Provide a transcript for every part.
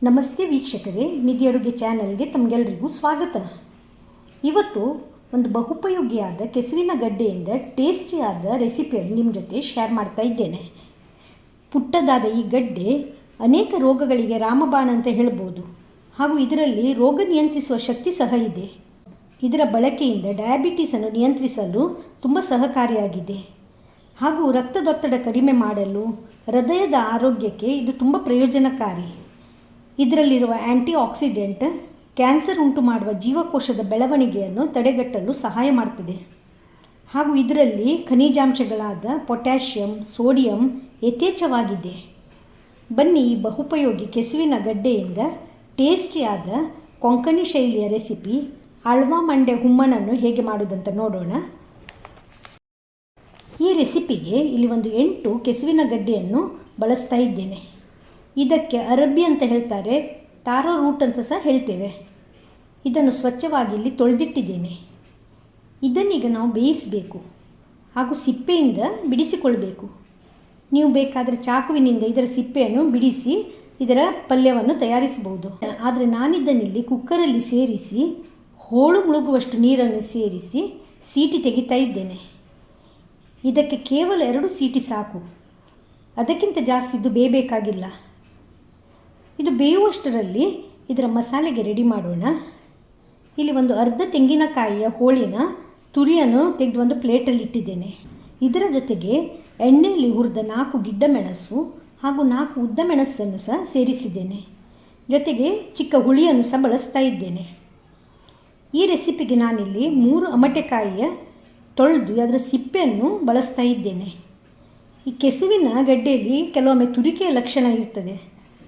ನಮಸ್ತೆ ವೀಕ್ಷಕರೇ, ನಿಧಿ ಅಡುಗೆ ಚಾನಲ್ಗೆ ತಮಗೆಲ್ಲರಿಗೂ ಸ್ವಾಗತ. ಇವತ್ತು ಒಂದು ಬಹುಪಯೋಗಿಯಾದ ಕೆಸುವಿನ ಗಡ್ಡೆಯಿಂದ ಟೇಸ್ಟಿಯಾದ ರೆಸಿಪಿಯನ್ನು ನಿಮ್ಮ ಜೊತೆ ಶೇರ್ ಮಾಡ್ತಾ ಇದ್ದೇನೆ. ಪುಟ್ಟದಾದ ಈ ಗಡ್ಡೆ ಅನೇಕ ರೋಗಗಳಿಗೆ ರಾಮಬಾಣ ಅಂತ ಹೇಳ್ಬೋದು. ಹಾಗೂ ಇದರಲ್ಲಿ ರೋಗ ನಿಯಂತ್ರಿಸುವ ಶಕ್ತಿ ಸಹ ಇದೆ. ಇದರ ಬಳಕೆಯಿಂದ ಡಯಾಬಿಟಿಸನ್ನು ನಿಯಂತ್ರಿಸಲು ತುಂಬ ಸಹಕಾರಿಯಾಗಿದೆ. ಹಾಗೂ ರಕ್ತದೊತ್ತಡ ಕಡಿಮೆ ಮಾಡಲು, ಹೃದಯದ ಆರೋಗ್ಯಕ್ಕೆ ಇದು ತುಂಬ ಪ್ರಯೋಜನಕಾರಿ. ಇದರಲ್ಲಿರುವ ಆ್ಯಂಟಿ ಆಕ್ಸಿಡೆಂಟ್ ಕ್ಯಾನ್ಸರ್ ಉಂಟು ಮಾಡುವ ಜೀವಕೋಶದ ಬೆಳವಣಿಗೆಯನ್ನು ತಡೆಗಟ್ಟಲು ಸಹಾಯ ಮಾಡ್ತದೆ. ಹಾಗೂ ಇದರಲ್ಲಿ ಖನಿಜಾಂಶಗಳಾದ ಪೊಟ್ಯಾಷಿಯಂ, ಸೋಡಿಯಂ ಯಥೇಚ್ಛವಾಗಿದೆ. ಬನ್ನಿ, ಈ ಬಹುಪಯೋಗಿ ಕೆಸುವಿನ ಗಡ್ಡೆಯಿಂದ ಟೇಸ್ಟಿಯಾದ ಕೊಂಕಣಿ ಶೈಲಿಯ ರೆಸಿಪಿ ಅಳ್ವಾ ಮಂಡೆ ಹುಮ್ಮನನ್ನು ಹೇಗೆ ಮಾಡೋದಂತ ನೋಡೋಣ. ಈ ರೆಸಿಪಿಗೆ ಇಲ್ಲಿ ಒಂದು 8 ಕೆಸುವಿನ ಗಡ್ಡೆಯನ್ನು ಬಳಸ್ತಾ ಇದ್ದೇನೆ. ಇದಕ್ಕೆ ಅರಬ್ಬಿ ಅಂತ ಹೇಳ್ತಾರೆ, ತಾರೋ ರೂಟ್ ಅಂತ ಸಹ ಹೇಳ್ತೇವೆ. ಇದನ್ನು ಸ್ವಚ್ಛವಾಗಿ ಇಲ್ಲಿ ತೊಳೆದಿಟ್ಟಿದ್ದೇನೆ. ಇದನ್ನೀಗ ನಾವು ಬೇಯಿಸಬೇಕು ಹಾಗೂ ಸಿಪ್ಪೆಯಿಂದ ಬಿಡಿಸಿಕೊಳ್ಬೇಕು. ನೀವು ಬೇಕಾದರೆ ಚಾಕುವಿನಿಂದ ಇದರ ಸಿಪ್ಪೆಯನ್ನು ಬಿಡಿಸಿ ಇದರ ಪಲ್ಯವನ್ನು ತಯಾರಿಸಬಹುದು. ಆದರೆ ನಾನಿದ್ದನ್ನಿಲ್ಲಿ ಕುಕ್ಕರಲ್ಲಿ ಸೇರಿಸಿ ಹೋಳು ಮುಳುಗುವಷ್ಟು ನೀರನ್ನು ಸೇರಿಸಿ ಸೀಟಿ ತೆಗಿತಾ ಇದ್ದೇನೆ. ಇದಕ್ಕೆ ಕೇವಲ 2 ಸೀಟಿ ಸಾಕು, ಅದಕ್ಕಿಂತ ಜಾಸ್ತಿ ಇದು ಬೇಯಬೇಕಾಗಿಲ್ಲ. ಇದು ಬೇಯುವಷ್ಟರಲ್ಲಿ ಇದರ ಮಸಾಲೆಗೆ ರೆಡಿ ಮಾಡೋಣ. ಇಲ್ಲಿ ಒಂದು ಅರ್ಧ ತೆಂಗಿನಕಾಯಿಯ ಹೋಳಿನ ತುರಿಯನ್ನು ತೆಗೆದು ಒಂದು ಪ್ಲೇಟಲ್ಲಿ ಇಟ್ಟಿದ್ದೇನೆ. ಇದರ ಜೊತೆಗೆ ಎಣ್ಣೆಯಲ್ಲಿ ಹುರಿದ 4 ಗಿಡ್ಡ ಮೆಣಸು ಹಾಗೂ 4 ಉದ್ದ ಮೆಣಸನ್ನು ಸಹ ಸೇರಿಸಿದ್ದೇನೆ. ಜೊತೆಗೆ ಚಿಕ್ಕ ಹುಳಿಯನ್ನು ಸಹ ಬಳಸ್ತಾ ಇದ್ದೇನೆ. ಈ ರೆಸಿಪಿಗೆ ನಾನಿಲ್ಲಿ 3 ಅಮಟೆಕಾಯಿಯ ತೊಳೆದು ಅದರ ಸಿಪ್ಪೆಯನ್ನು ಬಳಸ್ತಾ ಇದ್ದೇನೆ. ಈ ಕೆಸುವಿನ ಗಡ್ಡೆಯಲ್ಲಿ ಕೆಲವೊಮ್ಮೆ ತುರಿಕೆಯ ಲಕ್ಷಣ ಇರ್ತದೆ.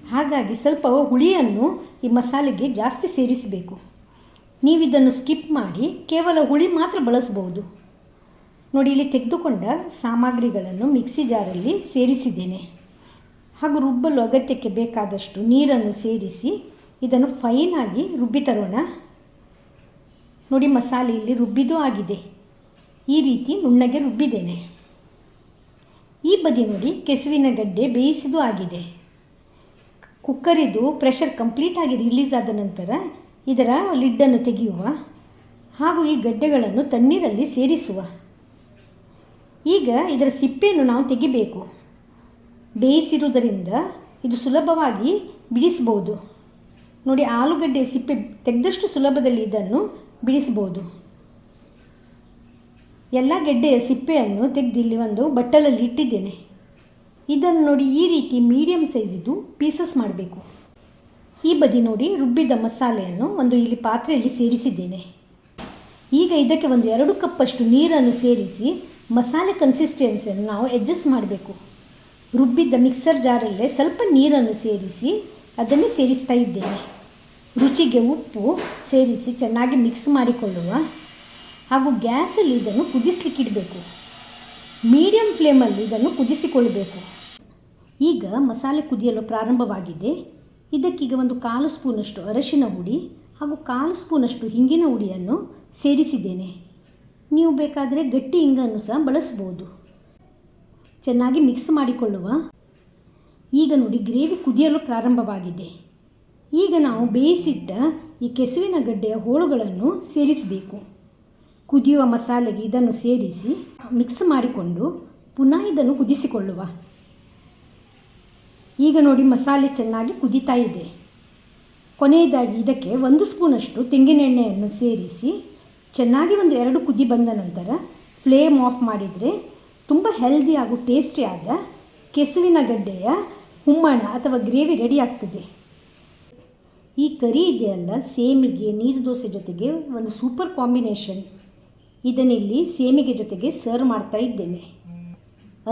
ಹಾಗಾಗಿ ಸ್ವಲ್ಪ ಹುಳಿಯನ್ನು ಈ ಮಸಾಲೆಗೆ ಜಾಸ್ತಿ ಸೇರಿಸಬೇಕು. ನೀವಿದನ್ನು ಸ್ಕಿಪ್ ಮಾಡಿ ಕೇವಲ ಹುಳಿ ಮಾತ್ರ ಬಳಸ್ಬೋದು. ನೋಡಿ, ಇಲ್ಲಿ ತೆಗೆದುಕೊಂಡ ಸಾಮಗ್ರಿಗಳನ್ನು ಮಿಕ್ಸಿ ಜಾರಲ್ಲಿ ಸೇರಿಸಿದ್ದೇನೆ. ಹಾಗೂ ರುಬ್ಬಲು ಅಗತ್ಯಕ್ಕೆ ಬೇಕಾದಷ್ಟು ನೀರನ್ನು ಸೇರಿಸಿ ಇದನ್ನು ಫೈನಾಗಿ ರುಬ್ಬಿ ತರೋಣ. ನೋಡಿ, ಮಸಾಲೆ ಇಲ್ಲಿ ರುಬ್ಬಿದೂ ಆಗಿದೆ. ಈ ರೀತಿ ನುಣ್ಣಗೆ ರುಬ್ಬಿದ್ದೇನೆ. ಈ ಬದಿ ನೋಡಿ, ಕೆಸುವಿನ ಗಡ್ಡೆ ಬೇಯಿಸಿದೂ ಆಗಿದೆ. ಕುಕ್ಕರಿದು ಪ್ರೆಷರ್ ಕಂಪ್ಲೀಟಾಗಿ ರಿಲೀಸ್ ಆದ ನಂತರ ಇದರ ಲಿಡ್ಡನ್ನು ತೆಗೆಯುವ ಹಾಗೂ ಈ ಗಡ್ಡೆಗಳನ್ನು ತಣ್ಣೀರಲ್ಲಿ ಸೇರಿಸುವ. ಈಗ ಇದರ ಸಿಪ್ಪೆಯನ್ನು ನಾವು ತೆಗಿಬೇಕು. ಬೇಯಿಸಿರುವುದರಿಂದ ಇದು ಸುಲಭವಾಗಿ ಬಿಡಿಸ್ಬೋದು. ನೋಡಿ, ಆಲೂಗಡ್ಡೆಯ ಸಿಪ್ಪೆ ತೆಗೆದಷ್ಟು ಸುಲಭದಲ್ಲಿ ಇದನ್ನು ಬಿಡಿಸ್ಬೋದು. ಎಲ್ಲ ಗೆಡ್ಡೆಯ ಸಿಪ್ಪೆಯನ್ನು ತೆಗೆದು ಇಲ್ಲಿ ಒಂದು ಬಟ್ಟಲಲ್ಲಿ ಇಟ್ಟಿದ್ದೇನೆ. ಇದನ್ನು ನೋಡಿ, ಈ ರೀತಿ ಮೀಡಿಯಮ್ ಸೈಜಿದು ಪೀಸಸ್ ಮಾಡಬೇಕು. ಈ ಬದಿ ನೋಡಿ, ರುಬ್ಬಿದ ಮಸಾಲೆಯನ್ನು ಒಂದು ಇಲ್ಲಿ ಪಾತ್ರೆಯಲ್ಲಿ ಸೇರಿಸಿದ್ದೇನೆ. ಈಗ ಇದಕ್ಕೆ ಒಂದು 2 ಕಪ್ಪಷ್ಟು ನೀರನ್ನು ಸೇರಿಸಿ ಮಸಾಲೆ ಕನ್ಸಿಸ್ಟೆನ್ಸಿಯನ್ನು ನಾವು ಅಡ್ಜಸ್ಟ್ ಮಾಡಬೇಕು. ರುಬ್ಬಿದ್ದ ಮಿಕ್ಸರ್ ಜಾರಲ್ಲೇ ಸ್ವಲ್ಪ ನೀರನ್ನು ಸೇರಿಸಿ ಅದನ್ನೇ ಸೇರಿಸ್ತಾ ಇದ್ದೇನೆ. ರುಚಿಗೆ ಉಪ್ಪು ಸೇರಿಸಿ ಚೆನ್ನಾಗಿ ಮಿಕ್ಸ್ ಮಾಡಿಕೊಳ್ಳುವ. ಹಾಗೂ ಗ್ಯಾಸಲ್ಲಿ ಇದನ್ನು ಕುದಿಸ್ಲಿಕ್ಕಿಡಬೇಕು. ಮೀಡಿಯಮ್ ಫ್ಲೇಮಲ್ಲಿ ಇದನ್ನು ಕುದಿಸಿಕೊಳ್ಳಬೇಕು. ಈಗ ಮಸಾಲೆ ಕುದಿಯಲು ಪ್ರಾರಂಭವಾಗಿದೆ. ಇದಕ್ಕೀಗ ಒಂದು 1/4 ಸ್ಪೂನಷ್ಟು ಅರಶಿನ ಹುಡಿ ಹಾಗೂ 1/4 ಸ್ಪೂನಷ್ಟು ಹಿಂಗಿನ ಹುಡಿಯನ್ನು ಸೇರಿಸಿದ್ದೇನೆ. ನೀವು ಬೇಕಾದರೆ ಗಟ್ಟಿ ಹಿಂಗನ್ನು ಸಹ ಬಳಸ್ಬೋದು. ಚೆನ್ನಾಗಿ ಮಿಕ್ಸ್ ಮಾಡಿಕೊಳ್ಳುವ. ಈಗ ನೋಡಿ, ಗ್ರೇವಿ ಕುದಿಯಲು ಪ್ರಾರಂಭವಾಗಿದೆ. ಈಗ ನಾವು ಬೇಯಿಸಿಟ್ಟ ಈ ಕೆಸುವಿನ ಗಡ್ಡೆಯ ಹೋಳುಗಳನ್ನು ಸೇರಿಸಬೇಕು. ಕುದಿಯುವ ಮಸಾಲೆಗೆ ಇದನ್ನು ಸೇರಿಸಿ ಮಿಕ್ಸ್ ಮಾಡಿಕೊಂಡು ಪುನಃ ಇದನ್ನು ಕುದಿಸಿಕೊಳ್ಳುವ. ಈಗ ನೋಡಿ, ಮಸಾಲೆ ಚೆನ್ನಾಗಿ ಕುದೀತಾ ಇದೆ. ಕೊನೆಯದಾಗಿ ಇದಕ್ಕೆ 1 ಸ್ಪೂನಷ್ಟು ತೆಂಗಿನ ಎಣ್ಣೆಯನ್ನು ಸೇರಿಸಿ ಚೆನ್ನಾಗಿ ಒಂದು 2 ಕುದಿ ಬಂದ ನಂತರ ಫ್ಲೇಮ್ ಆಫ್ ಮಾಡಿದರೆ ತುಂಬ ಹೆಲ್ದಿ ಹಾಗೂ ಟೇಸ್ಟಿಯಾದ ಕೆಸುವಿನ ಗಡ್ಡೆಯ ಹುಮ್ಮಣ ಅಥವಾ ಗ್ರೇವಿ ರೆಡಿ ಆಗ್ತದೆ. ಈ ಕರಿ ಇದೆಯಲ್ಲ, ಸೇಮಿಗೆ ನೀರು ದೋಸೆ ಜೊತೆಗೆ ಒಂದು ಸೂಪರ್ ಕಾಂಬಿನೇಷನ್. ಇದನ್ನಿಲ್ಲಿ ಸೇಮಿಗೆ ಜೊತೆಗೆ ಸರ್ವ್ ಮಾಡ್ತಾ ಇದ್ದೇನೆ.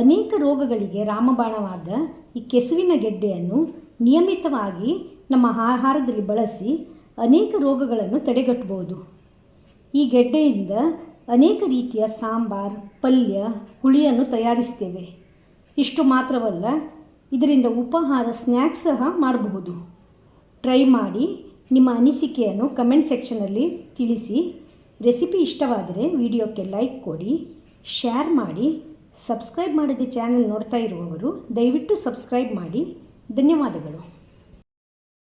ಅನೇಕ ರೋಗಗಳಿಗೆ ರಾಮಬಾಣವಾದ ಈ ಕೆಸುವಿನ ಗೆಡ್ಡೆಯನ್ನು ನಿಯಮಿತವಾಗಿ ನಮ್ಮ ಆಹಾರದಲ್ಲಿ ಬಳಸಿ ಅನೇಕ ರೋಗಗಳನ್ನು ತಡೆಗಟ್ಟಬಹುದು. ಈ ಗೆಡ್ಡೆಯಿಂದ ಅನೇಕ ರೀತಿಯ ಸಾಂಬಾರ್, ಪಲ್ಯ, ಹುಳಿಯನ್ನು ತಯಾರಿಸ್ತೇವೆ. ಇಷ್ಟು ಮಾತ್ರವಲ್ಲ, ಇದರಿಂದ ಉಪಹಾರ ಸ್ನ್ಯಾಕ್ಸ್ ಸಹ ಮಾಡಬಹುದು. ಟ್ರೈ ಮಾಡಿ ನಿಮ್ಮ ಅನಿಸಿಕೆಯನ್ನು ಕಮೆಂಟ್ ಸೆಕ್ಷನಲ್ಲಿ ತಿಳಿಸಿ. ರೆಸಿಪಿ ಇಷ್ಟವಾದರೆ ವಿಡಿಯೋಕ್ಕೆ ಲೈಕ್ ಕೊಡಿ, ಶೇರ್ ಮಾಡಿ. ಸಬ್ಸ್ಕ್ರೈಬ್ ಮಾಡದೆ ಚಾನೆಲ್ ನೋಡ್ತಾ ಇರುವವರು ದಯವಿಟ್ಟು ಸಬ್ಸ್ಕ್ರೈಬ್ ಮಾಡಿ. ಧನ್ಯವಾದಗಳು.